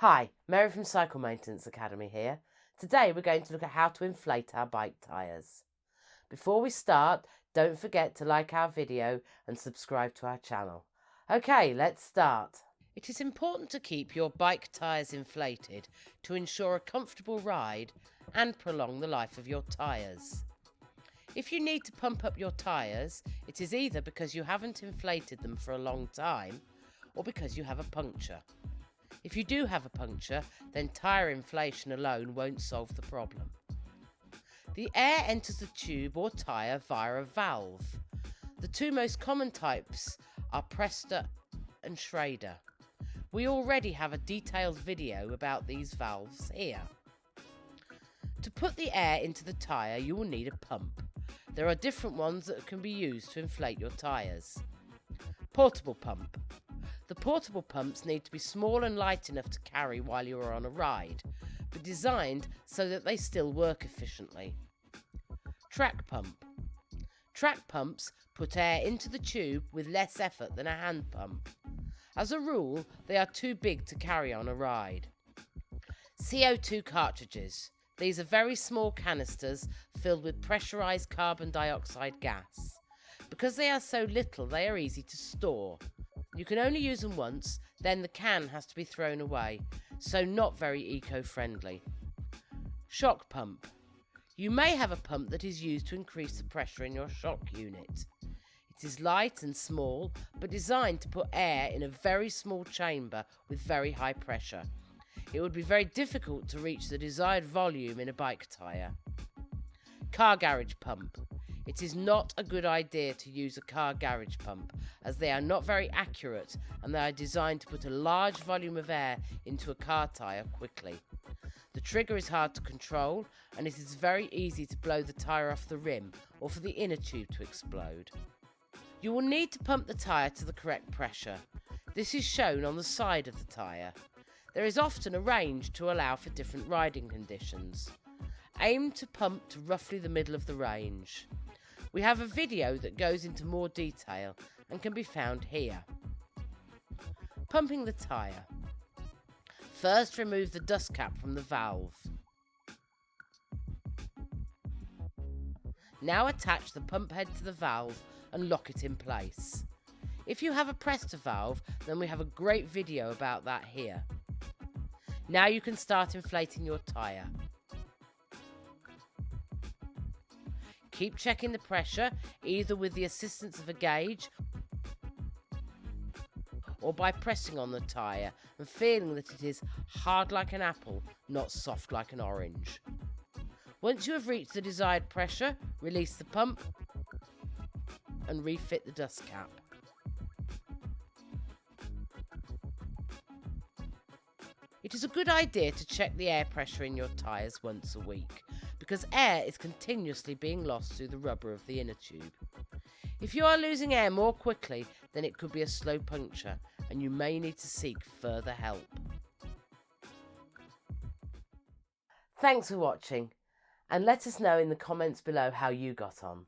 Hi, Mary from Cycle Maintenance Academy here. Today we're going to look at how to inflate our bike tyres. Before we start, don't forget to like our video and subscribe to our channel. Okay, let's start. It is important to keep your bike tyres inflated to ensure a comfortable ride and prolong the life of your tyres. If you need to pump up your tyres, it is either because you haven't inflated them for a long time or because you have a puncture. If you do have a puncture, then tyre inflation alone won't solve the problem. The air enters the tube or tyre via a valve. The two most common types are Presta and Schrader. We already have a detailed video about these valves here. To put the air into the tyre, you will need a pump. There are different ones that can be used to inflate your tyres. Portable pump. The portable pumps need to be small and light enough to carry while you are on a ride, but designed so that they still work efficiently. Track pump. Track pumps put air into the tube with less effort than a hand pump. As a rule, they are too big to carry on a ride. CO2 cartridges. These are very small canisters filled with pressurized carbon dioxide gas. Because they are so little, they are easy to store. You can only use them once, then the can has to be thrown away, so not very eco-friendly. Shock pump. You may have a pump that is used to increase the pressure in your shock unit. It is light and small, but designed to put air in a very small chamber with very high pressure. It would be very difficult to reach the desired volume in a bike tyre. Car garage pump. It is not a good idea to use a car garage pump as they are not very accurate and they are designed to put a large volume of air into a car tyre quickly. The trigger is hard to control and it is very easy to blow the tyre off the rim or for the inner tube to explode. You will need to pump the tyre to the correct pressure. This is shown on the side of the tyre. There is often a range to allow for different riding conditions. Aim to pump to roughly the middle of the range. We have a video that goes into more detail and can be found here. Pumping the tyre. First, remove the dust cap from the valve. Now attach the pump head to the valve and lock it in place. If you have a Presta valve, then we have a great video about that here. Now you can start inflating your tyre. Keep checking the pressure, either with the assistance of a gauge or by pressing on the tyre and feeling that it is hard like an apple, not soft like an orange. Once you have reached the desired pressure, release the pump and refit the dust cap. It is a good idea to check the air pressure in your tyres once a week, because air is continuously being lost through the rubber of the inner tube. If you are losing air more quickly, then it could be a slow puncture and you may need to seek further help. Thanks for watching and let us know in the comments below how you got on.